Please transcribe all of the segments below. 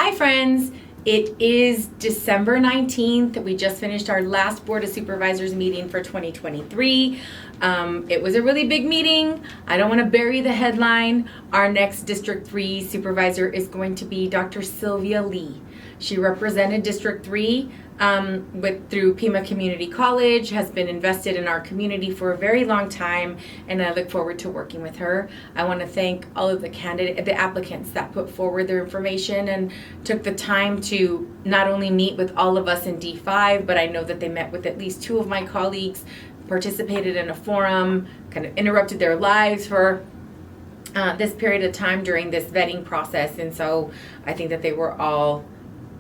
Hi friends, it is December 19th. We just finished our last Board of Supervisors meeting for 2023. It was a really big meeting. I don't want to bury the headline. Our next District 3 supervisor is going to be Dr. Sylvia Lee. She represented District 3 through Pima Community College, has been invested in our community for a very long time, and I look forward to working with her. I want to thank all of the applicants that put forward their information and took the time to not only meet with all of us in D5, but I know that they met with at least 2 of my colleagues, participated in a forum, kind of interrupted their lives for this period of time during this vetting process. And so I think that they were all,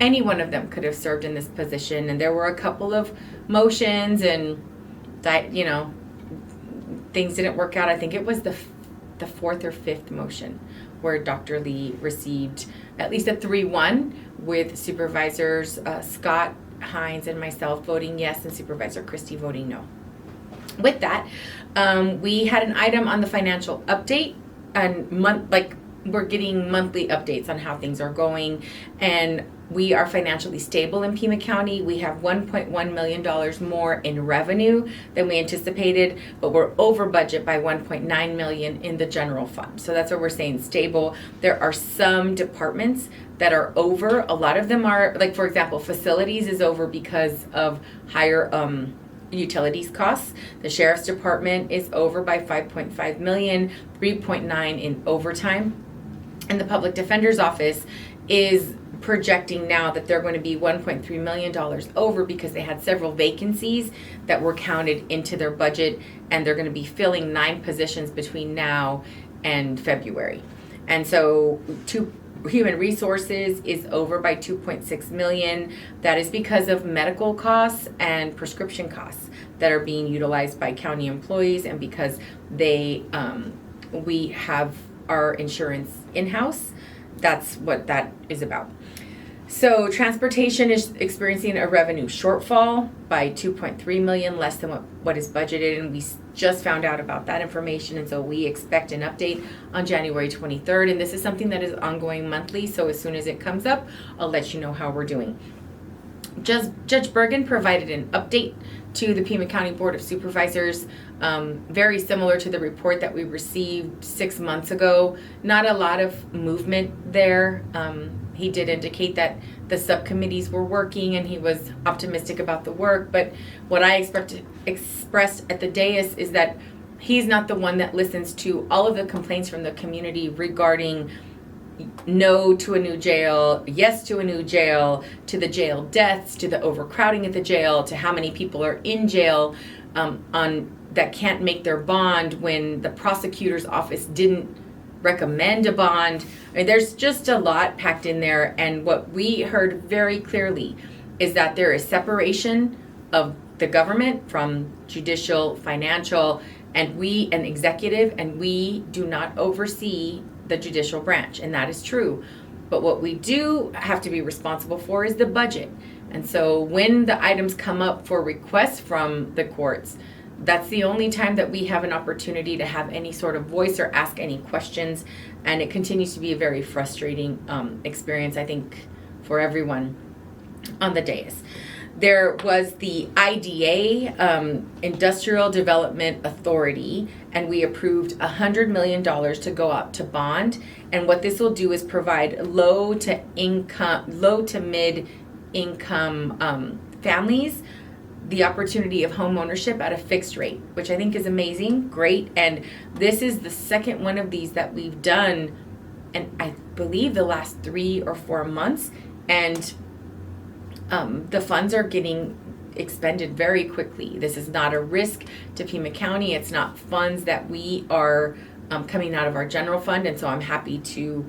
any one of them could have served in this position. And there were a couple of motions and that, things didn't work out. I think it was the 4th or 5th motion where Dr. Lee received at least a 3-1 with Supervisors Scott, Hines, and myself voting yes, and Supervisor Christie voting no. With that, we had an item on the financial update, and we're getting monthly updates on how things are going, and we are financially stable in Pima County. We have $1.1 million more in revenue than we anticipated, but we're over budget by $1.9 million in the general fund. So that's what we're saying, stable. There are some departments that are over. A lot of them are, like, for example, facilities is over because of higher utilities costs. The Sheriff's Department is over by $5.5 million, 3.9 in overtime. And the Public Defender's Office is projecting now that they're going to be $1.3 million over because they had several vacancies that were counted into their budget, and they're going to be filling 9 positions between now and February. And so Human Resources is over by $2.6 million. That is because of medical costs and prescription costs that are being utilized by county employees, and because we have our insurance in-house. That's what that is about. So transportation is experiencing a revenue shortfall by $2.3 million, less than what is budgeted, and we just found out about that information, and so we expect an update on January 23rd, and this is something that is ongoing monthly, so as soon as it comes up, I'll let you know how we're doing. Judge Bergen provided an update to the Pima County Board of Supervisors, very similar to the report that we received 6 months ago. Not a lot of movement there. He did indicate that the subcommittees were working and he was optimistic about the work, but what I expressed at the dais is that he's not the one that listens to all of the complaints from the community regarding no to a new jail, yes to a new jail, to the jail deaths, to the overcrowding at the jail, to how many people are in jail that can't make their bond when the prosecutor's office didn't recommend a bond. I mean, there's just a lot packed in there, and what we heard very clearly is that there is separation of the government from judicial, financial, and executive, and we do not oversee the judicial branch, and that is true. But what we do have to be responsible for is the budget. And so when the items come up for requests from the courts, that's the only time that we have an opportunity to have any sort of voice or ask any questions, and it continues to be a very frustrating experience, I think, for everyone on the dais. There was the IDA, Industrial Development Authority, and we approved $100 million to go out to bond. And what this will do is provide low to mid income families the opportunity of home ownership at a fixed rate, which I think is amazing, great. And this is the second one of these that we've done, and I believe the last 3 or 4 months, and the funds are getting expended very quickly. This is not a risk to Pima County. It's not funds that we are coming out of our general fund, and so I'm happy to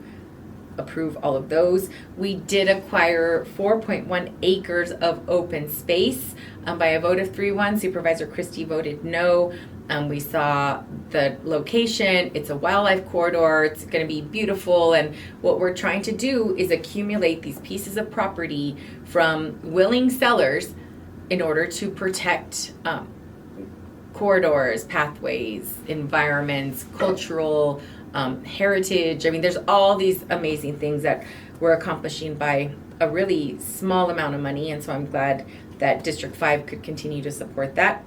approve all of those. We did acquire 4.1 acres of open space by a vote of 3-1. Supervisor Christie voted no. We saw the location. It's a wildlife corridor. It's going to be beautiful. And what we're trying to do is accumulate these pieces of property from willing sellers in order to protect corridors, pathways, environments, cultural heritage. I mean, there's all these amazing things that we're accomplishing by a really small amount of money. And so I'm glad that District 5 could continue to support that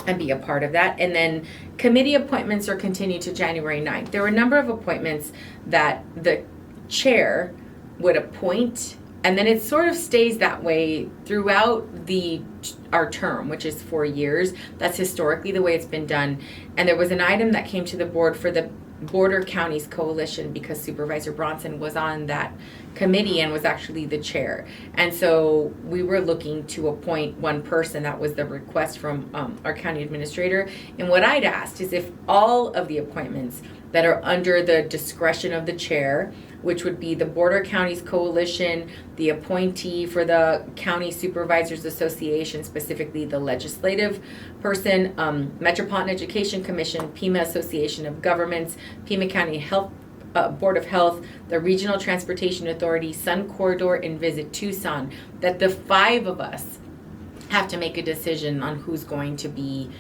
and be a part of that. And then committee appointments are continued to January 9th. There were a number of appointments that the chair would appoint, and then it sort of stays that way throughout our term, which is 4 years. That's historically the way it's been done. And there was an item that came to the board for the Border Counties Coalition because Supervisor Bronson was on that committee and was actually the chair. And so we were looking to appoint one person. That was the request from our county administrator. And what I'd asked is if all of the appointments that are under the discretion of the chair, which would be the Border Counties Coalition, the appointee for the County Supervisors Association, specifically the legislative person, Metropolitan Education Commission, Pima Association of Governments, Pima County Health Board of Health, the Regional Transportation Authority, Sun Corridor, and Visit Tucson, that the 5 of us have to make a decision on who's going to be,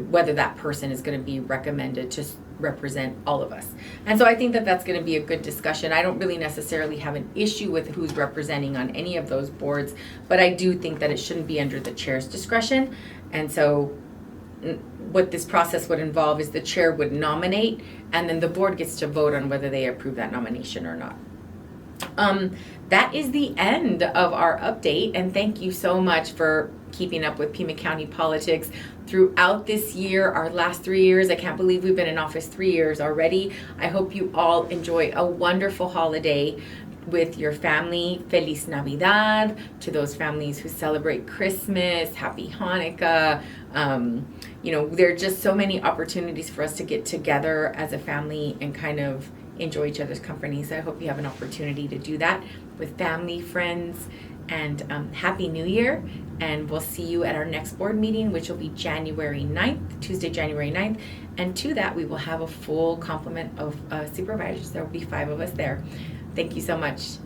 whether that person is going to be recommended to represent all of us. And so I think that that's going to be a good discussion. I don't really necessarily have an issue with who's representing on any of those boards, but I do think that it shouldn't be under the chair's discretion. And so what this process would involve is the chair would nominate, and then the board gets to vote on whether they approve that nomination or not. That is the end of our update, and thank you so much for keeping up with Pima County politics throughout this year, our last 3 years. I can't believe we've been in office 3 years already. I hope you all enjoy a wonderful holiday with your family. Feliz Navidad to those families who celebrate Christmas. Happy Hanukkah. There are just so many opportunities for us to get together as a family and kind of enjoy each other's company. So I hope you have an opportunity to do that with family, friends, and Happy New Year. And we'll see you at our next board meeting, which will be January 9th, Tuesday, January 9th. And to that, we will have a full complement of supervisors. There will be 5 of us there. Thank you so much.